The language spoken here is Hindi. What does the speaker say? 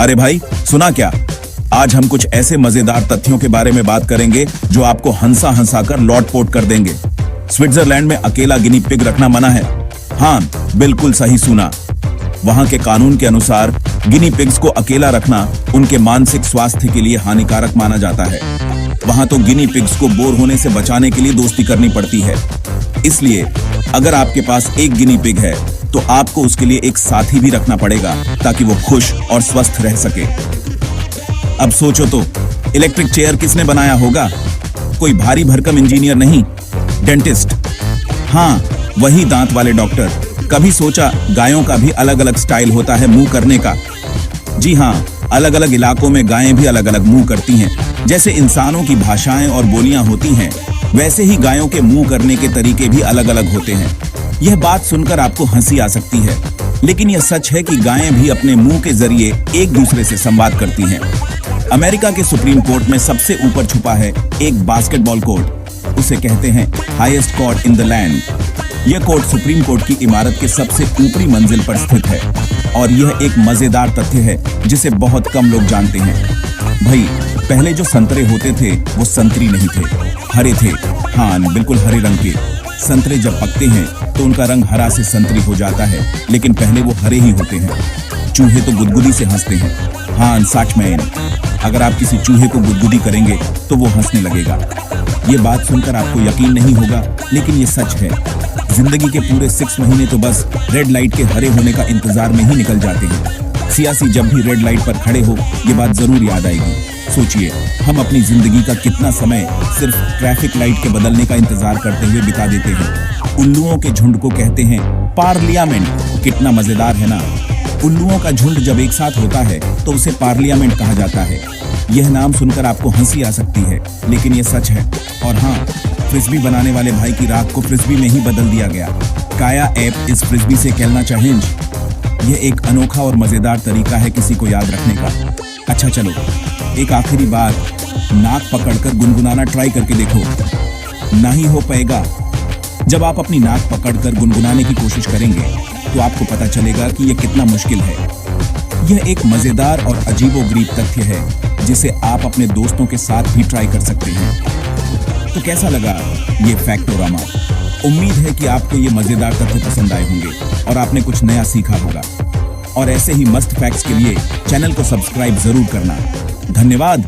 अरे भाई, सुना क्या? आज हम कुछ ऐसे मजेदार तथ्यों के बारे में बात करेंगे जो आपको हंसा हंसा कर लौटपोट कर देंगे। स्विट्जरलैंड में अकेला गिनी पिग रखना मना है। हाँ, बिल्कुल सही सुना। वहां के कानून के अनुसार गिनी पिग्स को अकेला रखना उनके मानसिक स्वास्थ्य के लिए हानिकारक माना जाता है। वहां तो गिनी पिग्स को बोर होने से बचाने के लिए दोस्ती करनी पड़ती है। इसलिए अगर आपके पास एक गिनी पिग है तो आपको उसके लिए एक साथी भी रखना पड़ेगा ताकि वो खुश और स्वस्थ रह सके। अब सोचो तो, इलेक्ट्रिक चेयर किसने बनाया होगा? कोई भारी भरकम इंजीनियर नहीं, डेंटिस्ट। हाँ, वही दांत वाले डॉक्टर। कभी सोचा गायों का भी अलग अलग स्टाइल होता है मुंह करने का? जी हाँ, अलग अलग इलाकों में गायें भी अलग अलग मुंह करती हैं। जैसे इंसानों की भाषाएं और बोलियां होती हैं, वैसे ही गायों के मुंह करने के तरीके भी अलग अलग होते हैं। यह बात सुनकर आपको हंसी आ सकती है, लेकिन यह सच है कि गायें भी अपने मुंह के जरिए एक दूसरे से संवाद करती हैं। अमेरिका के सुप्रीम कोर्ट में सबसे ऊपर छुपा है एक बास्केटबॉल कोर्ट। उसे कहते हैं highest court in the land. यह कोर्ट सुप्रीम कोर्ट की इमारत के सबसे ऊपरी मंजिल पर स्थित है और यह एक मजेदार तथ्य है जिसे बहुत कम लोग जानते हैं। भाई, पहले जो संतरे होते थे वो संतरी नहीं थे, हरे थे। हाँ, बिल्कुल हरे रंग के। संतरे जब पकते हैं तो उनका रंग हरा से संतरी हो जाता है, लेकिन पहले वो हरे ही होते हैं। चूहे तो गुदगुदी से हंसते हैं। हाँ, सच में, अगर आप किसी चूहे को गुदगुदी करेंगे तो वो हंसने लगेगा। ये बात सुनकर आपको यकीन नहीं होगा, लेकिन ये सच है। जिंदगी के पूरे 6 महीने तो बस रेड लाइट के हरे होने का इंतजार में ही निकल जाते हैं। सियासी जब भी रेड लाइट पर खड़े हो, ये बात जरूर याद आएगी। सोचिए, हम अपनी जिंदगी का कितना समय सिर्फ ट्रैफिक लाइट के बदलने का इंतजार करते हुए बिता देते हैं। उल्लुओं के झुंड को कहते हैं पार्लियामेंट। कितना मजेदार है ना? उल्लुओं का झुंड जब एक साथ होता है तो उसे पार्लियामेंट कहा जाता है। यह नाम सुनकर आपको हंसी आ सकती है, लेकिन यह सच है। और हाँ, फ्रिस्बी बनाने वाले भाई की राख को फ्रिस्बी में ही बदल दिया गया। काया ऐप इस फ्रिस्बी से खेलना चाहेंगे। यह एक अनोखा और मजेदार तरीका है किसी को याद रखने का। अच्छा चलो, एक आखिरी बार, नाक पकड़कर गुनगुनाना ट्राई करके देखो। ना ही हो पाएगा। जब आप अपनी नाक पकड़कर गुनगुनाने की कोशिश करेंगे तो आपको पता चलेगा कि यह कितना मुश्किल है। यह एक मजेदार और अजीबोगरीब तथ्य है जिसे आप अपने दोस्तों के साथ भी ट्राई कर सकते हैं। तो कैसा लगा ये फैक्टोरामा? उम्मीद है कि आपको ये मजेदार तथ्य पसंद आए होंगे और आपने कुछ नया सीखा होगा। और ऐसे ही मस्त फैक्ट्स के लिए चैनल को सब्सक्राइब जरूर करना। धन्यवाद।